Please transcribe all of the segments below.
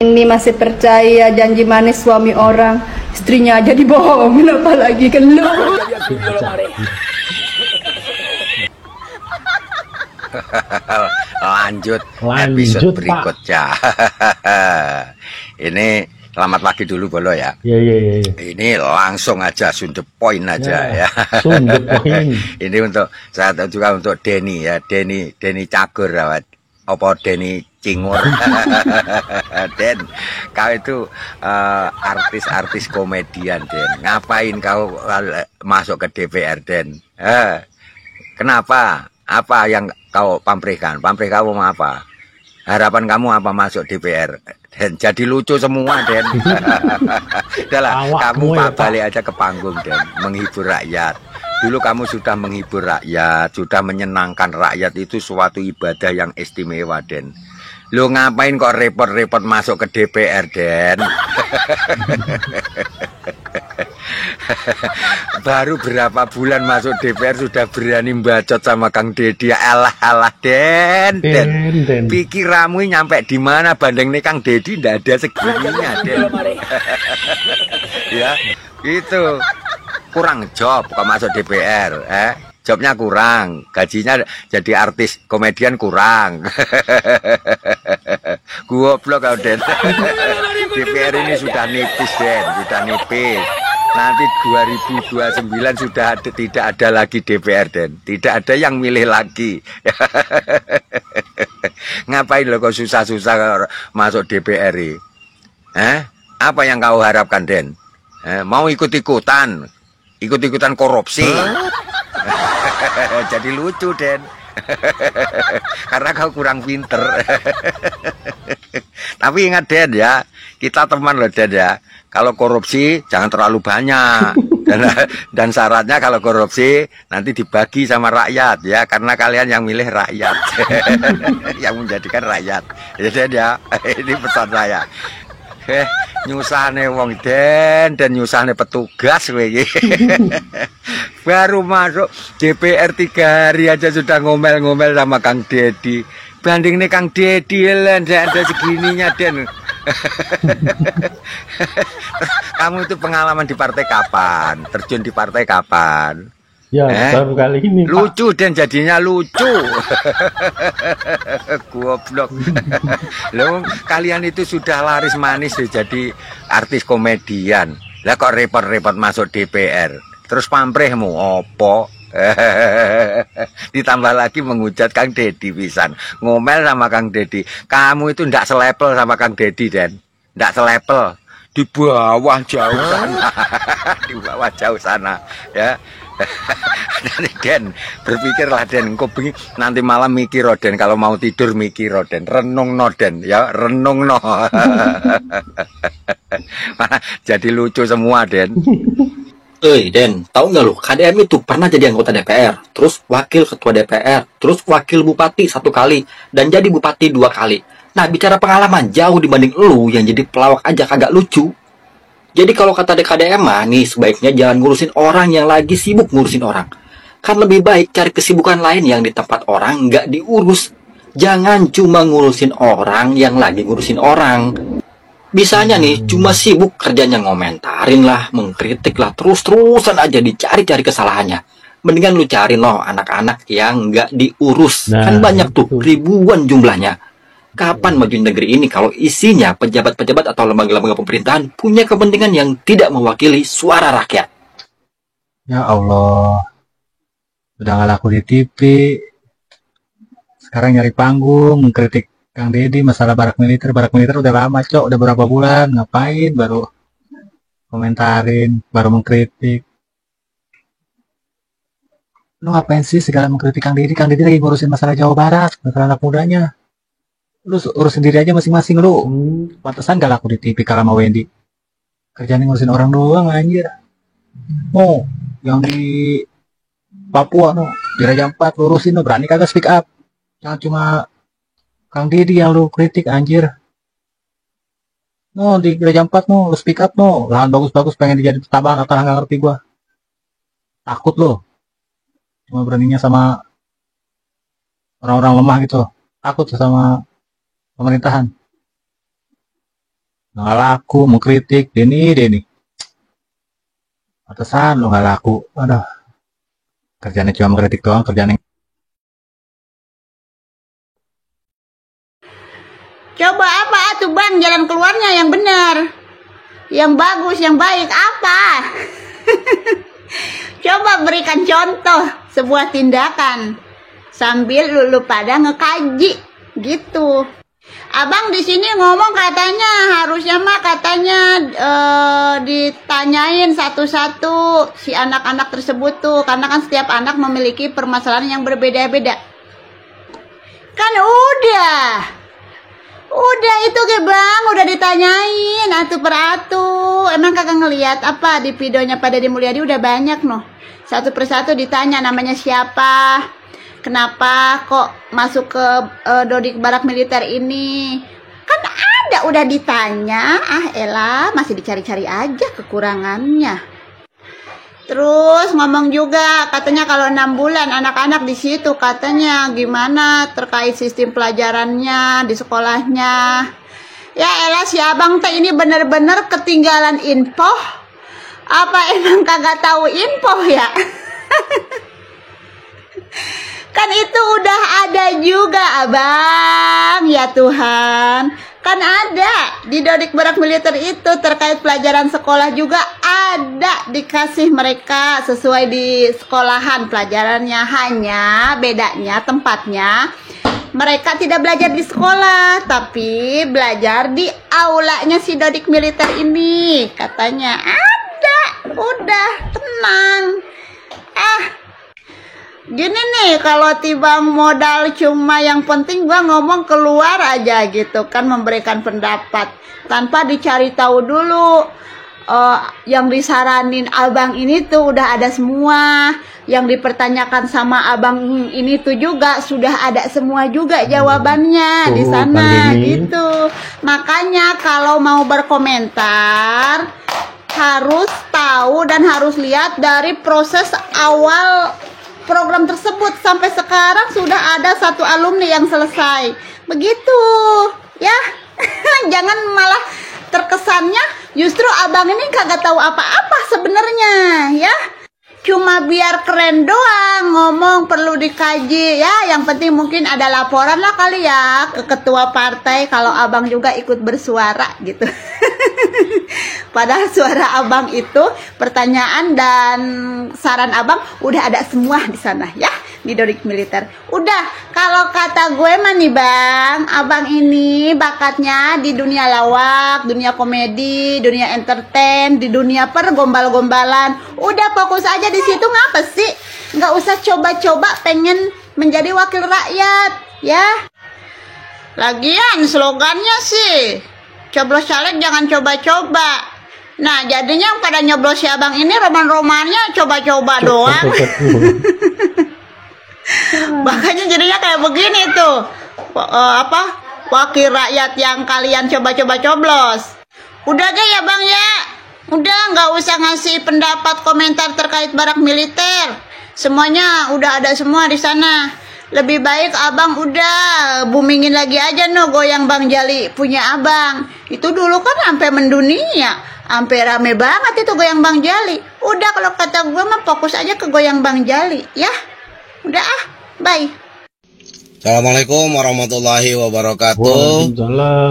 Ini masih percaya janji manis suami orang, istrinya aja dibohongin apalagi ke lu. Lanjut episode berikutnya. Ini selamat pagi dulu Bolo ya. Iya. Ini langsung aja sundep poin aja ya. Sundep poin. Ini untuk saya tahu juga untuk Denny ya, Denny Cagur apa Denny Cingur. Den, kau itu artis komedian Den. Ngapain kau masuk ke DPR Den? Kenapa? Apa yang kau pamrihkan? Pamrih kamu apa? Harapan kamu apa masuk DPR? Den, jadi lucu semua Den. Udahlah, kamu balik aja ke panggung Den, menghibur rakyat. Dulu kamu sudah menghibur rakyat, sudah menyenangkan rakyat, itu suatu ibadah yang istimewa Den. Lu ngapain kok repot-repot masuk ke DPR Den? Baru berapa bulan masuk DPR sudah berani bacot sama Kang Deddy. Alah Den. Pikiranmu nyampe di mana bandeng nih Kang Deddy? Ndak ada segininya Den. Ya, itu kurang job kok masuk DPR. Jobnya kurang, gajinya jadi artis komedian kurang. Goblok kau Den. DPR ini sudah nipis Den, sudah nipis. Nanti 2029 sudah tidak ada lagi DPR Den, tidak ada yang milih lagi. Ngapain lo kok susah-susah masuk DPR ini? Apa yang kau harapkan Den? Mau ikut-ikutan korupsi? Jadi lucu Den. Karena kau kurang pinter. Tapi ingat Den ya, kita teman loh Den ya. Kalau korupsi jangan terlalu banyak. Dan syaratnya kalau korupsi nanti dibagi sama rakyat ya, karena kalian yang milih rakyat. Yang menjadikan rakyat. Ya Den ya, ini pesan saya. Nyusahne wong Den dan nyusahne petugas we. Baru masuk DPR 3 hari aja sudah ngomel-ngomel sama Kang Deddy. Banding nih Kang Deddy lah, ada segininya Den. Kamu itu pengalaman di partai kapan? Terjun di partai kapan? Ya, baru kali ini lucu Den, jadinya lucu. Goblok. Loh, kalian itu sudah laris manis jadi artis komedian. Lah kok repot-repot masuk DPR. Terus pamrihmu opo? Ditambah lagi menghujat Kang Deddy pisan. Ngomel sama Kang Deddy. Kamu itu ndak selepel sama Kang Deddy Den. Ndak selepel. Di bawah jauh sana. Di bawah jauh sana ya. Den, berpikirlah Den, engkau nanti malam mikir Den, kalau mau tidur mikir Den, renung no Den, ya renung no. Jadi lucu semua Den. Den, tahu nggak lu, KDM itu pernah jadi anggota DPR, terus wakil ketua DPR, terus wakil bupati 1 kali, dan jadi bupati 2 kali. Nah, bicara pengalaman jauh dibanding lu yang jadi pelawak aja kagak lucu. Jadi kalau kata KDM nih, sebaiknya jangan ngurusin orang yang lagi sibuk ngurusin orang. Kan lebih baik cari kesibukan lain yang di tempat orang nggak diurus. Jangan cuma ngurusin orang yang lagi ngurusin orang. Bisanya nih, cuma sibuk kerjanya ngomentarin lah, mengkritik lah, terus-terusan aja dicari-cari kesalahannya. Mendingan lu cari loh anak-anak yang nggak diurus. Kan banyak tuh, ribuan jumlahnya. Kapan majuin negeri ini kalau isinya pejabat-pejabat atau lembaga-lembaga pemerintahan punya kepentingan yang tidak mewakili suara rakyat? Ya Allah, udah nggak laku di TV, sekarang nyari panggung, mengkritik Kang Deddy masalah barak militer udah lama Cok, udah berapa bulan, ngapain baru komentarin, baru mengkritik. Lu ngapain sih segala mengkritik Kang Deddy lagi ngurusin masalah Jawa Barat, masalah anak mudanya. Lu urus sendiri aja masing-masing lu. Pantesan gak laku di TV kalau sama Wendy. Kerjaan ngurusin orang doang anjir. Oh, yang di Papua no, di Raja Ampat lu urusin no, berani kagak speak up. Jangan cuma Kang Deddy yang lu kritik anjir. No, di Raja Ampat no, lu speak up no. Lahan bagus-bagus pengen dijadi tabang atau nggak ngerti gua. Takut lo. Cuma beraninya sama orang-orang lemah gitu. Takut sama pemerintahan. Nggak laku, mengkritik, Denny. Pantesan lo nggak laku. Aduh, kerjanya cuma mengkritik doang, kerjanya. Coba apa tuh bang jalan keluarnya yang benar, yang bagus, yang baik apa? Coba berikan contoh sebuah tindakan sambil lu pada ngekaji gitu. Abang di sini ngomong katanya harusnya mah katanya ditanyain satu-satu si anak-anak tersebut tuh, karena kan setiap anak memiliki permasalahan yang berbeda-beda. Kan udah itu ke bang, udah ditanyain atu per atu. Emang kagak ngeliat apa di videonya pada Deddy Mulyadi udah banyak noh. Satu persatu ditanya namanya siapa, kenapa kok masuk ke Dodik Barak Militer ini. Kan ada udah ditanya, elah masih dicari-cari aja kekurangannya. Terus ngomong juga katanya kalau 6 bulan anak-anak di situ katanya gimana terkait sistem pelajarannya di sekolahnya. Ya elah si abang teh ini bener-bener ketinggalan info. Apa emang kagak tahu info ya? Kan itu udah ada juga abang, ya Tuhan. Kan ada di Dodik Barak Militer itu terkait pelajaran sekolah juga ada dikasih mereka sesuai di sekolahan pelajarannya, hanya bedanya tempatnya mereka tidak belajar di sekolah tapi belajar di aulanya si Dodik Militer ini katanya. Ada, udah tenang. Gini nih, kalau tiba modal cuma yang penting gua ngomong keluar aja gitu kan, memberikan pendapat tanpa dicari tahu dulu. Yang disaranin abang ini tuh udah ada semua, yang dipertanyakan sama abang ini tuh juga sudah ada semua juga jawabannya di sana gitu. Makanya kalau mau berkomentar harus tahu dan harus lihat dari proses awal program tersebut sampai sekarang sudah ada 1 alumni yang selesai. Begitu ya. Jangan malah terkesannya justru abang ini kagak tahu apa-apa sebenarnya ya. Cuma biar keren doang ngomong perlu dikaji ya. Yang penting mungkin ada laporan lah kali ya ke ketua partai kalau abang juga ikut bersuara gitu. Padahal suara abang itu, pertanyaan dan saran abang udah ada semua di sana ya, di Dodik Militer. Udah, kalau kata gue mah nih bang, abang ini bakatnya di dunia lawak, dunia komedi, dunia entertain, di dunia pergombal-gombalan. Udah fokus aja di situ, ngapa sih? Nggak usah coba-coba pengen menjadi wakil rakyat ya. Lagian slogannya sih, coblos caleg jangan coba-coba. Nah jadinya yang pada nyoblos si abang ini roman-romannya coba-coba doang. Makanya jadinya kayak begini tuh. Wakil rakyat yang kalian coba-coba coblos. Udah aja ya bang ya. Udah nggak usah ngasih pendapat komentar terkait Barak Militer. Semuanya udah ada semua di sana. Lebih baik abang udah boomingin lagi aja no goyang Bang Jali punya abang. Itu dulu kan sampai mendunia, sampai rame banget itu goyang Bang Jali. Udah kalau kata gue mah fokus aja ke goyang Bang Jali ya. Udah bye. Assalamualaikum warahmatullahi wabarakatuh.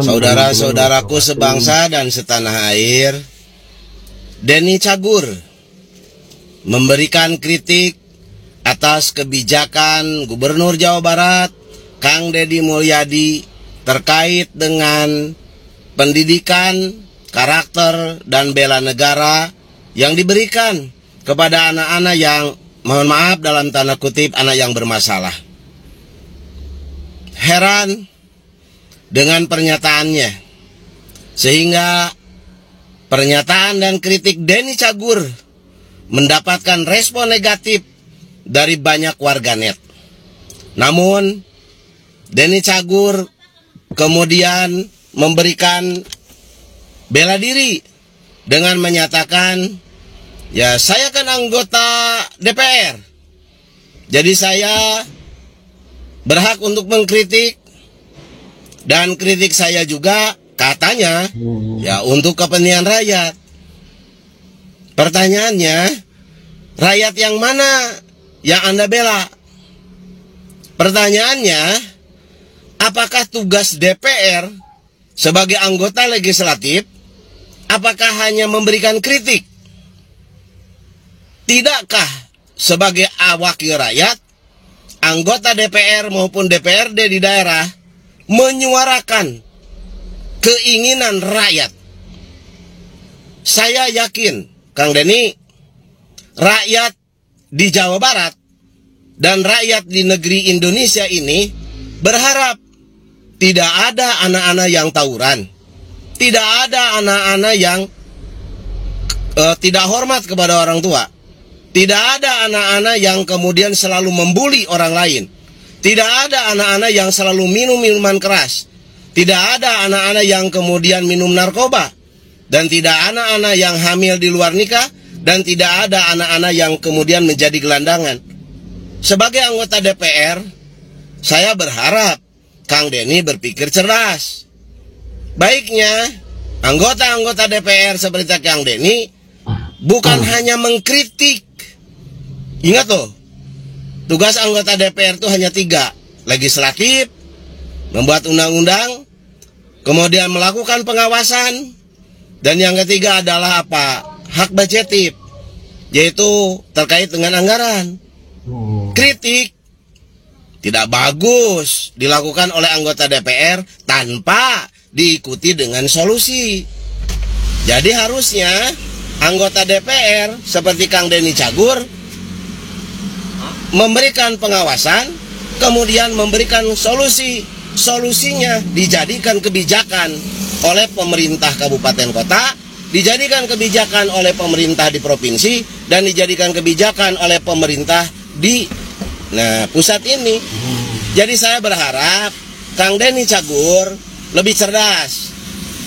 Saudara-saudaraku sebangsa dan setanah air. Denny Cagur memberikan kritik atas kebijakan Gubernur Jawa Barat Kang Deddy Mulyadi terkait dengan pendidikan, karakter, dan bela negara yang diberikan kepada anak-anak yang, mohon maaf dalam tanda kutip, anak yang bermasalah. Heran dengan pernyataannya, sehingga pernyataan dan kritik Denny Cagur mendapatkan respon negatif dari banyak warganet. Namun Denny Cagur kemudian memberikan bela diri dengan menyatakan, ya saya kan anggota DPR, jadi saya berhak untuk mengkritik, dan kritik saya juga Katanya, ya untuk kepentingan rakyat. Pertanyaannya, rakyat yang mana yang Anda bela? Pertanyaannya, apakah tugas DPR sebagai anggota legislatif, apakah hanya memberikan kritik? Tidakkah sebagai wakil rakyat, anggota DPR maupun DPRD di daerah menyuarakan keinginan rakyat? Saya yakin, Kang Denny, rakyat di Jawa Barat dan rakyat di negeri Indonesia ini berharap tidak ada anak-anak yang tawuran, tidak ada anak-anak yang tidak hormat kepada orang tua, tidak ada anak-anak yang kemudian selalu membuli orang lain, tidak ada anak-anak yang selalu minum minuman keras, tidak ada anak-anak yang kemudian minum narkoba, dan tidak anak-anak yang hamil di luar nikah, dan tidak ada anak-anak yang kemudian menjadi gelandangan. Sebagai anggota DPR, saya berharap Kang Denny berpikir cerdas. Baiknya, anggota-anggota DPR seperti Kang Denny bukan hanya mengkritik. Ingat loh, tugas anggota DPR itu hanya 3. Legislatif, membuat undang-undang, kemudian melakukan pengawasan, dan yang ketiga adalah apa? Hak budgetif, yaitu terkait dengan anggaran. Kritik tidak bagus dilakukan oleh anggota DPR tanpa diikuti dengan solusi. Jadi harusnya anggota DPR seperti Kang Denny Cagur memberikan pengawasan, kemudian memberikan solusi. Solusinya dijadikan kebijakan oleh pemerintah kabupaten kota, dijadikan kebijakan oleh pemerintah di provinsi, dan dijadikan kebijakan oleh pemerintah di pusat ini. Jadi saya berharap Kang Denny Cagur lebih cerdas.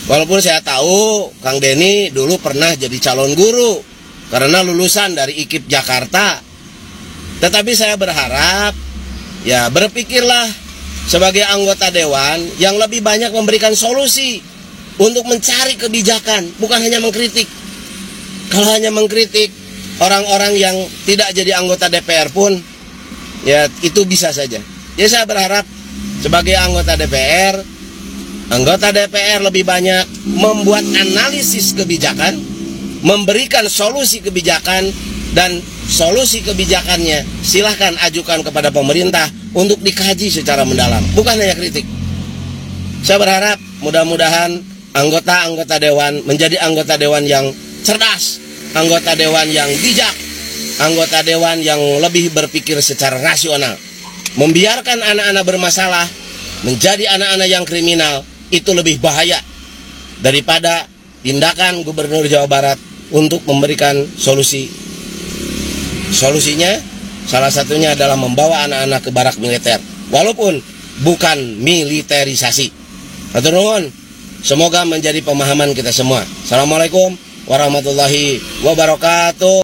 Walaupun saya tahu Kang Denny dulu pernah jadi calon guru karena lulusan dari IKIP Jakarta. Tetapi saya berharap, ya berpikirlah sebagai anggota dewan yang lebih banyak memberikan solusi untuk mencari kebijakan, bukan hanya mengkritik. Kalau hanya mengkritik, orang-orang yang tidak jadi anggota DPR pun, ya itu bisa saja. Jadi saya berharap sebagai anggota DPR lebih banyak membuat analisis kebijakan, memberikan solusi kebijakan, dan solusi kebijakannya silahkan ajukan kepada pemerintah untuk dikaji secara mendalam, bukan hanya kritik. Saya berharap mudah-mudahan anggota-anggota dewan menjadi anggota dewan yang cerdas, anggota dewan yang bijak, anggota dewan yang lebih berpikir secara rasional. Membiarkan anak-anak bermasalah menjadi anak-anak yang kriminal itu lebih bahaya daripada tindakan Gubernur Jawa Barat untuk memberikan solusi. Solusinya salah satunya adalah membawa anak-anak ke barak militer, walaupun bukan militerisasi. Hatur nuhun. Semoga menjadi pemahaman kita semua. Assalamualaikum warahmatullahi wabarakatuh.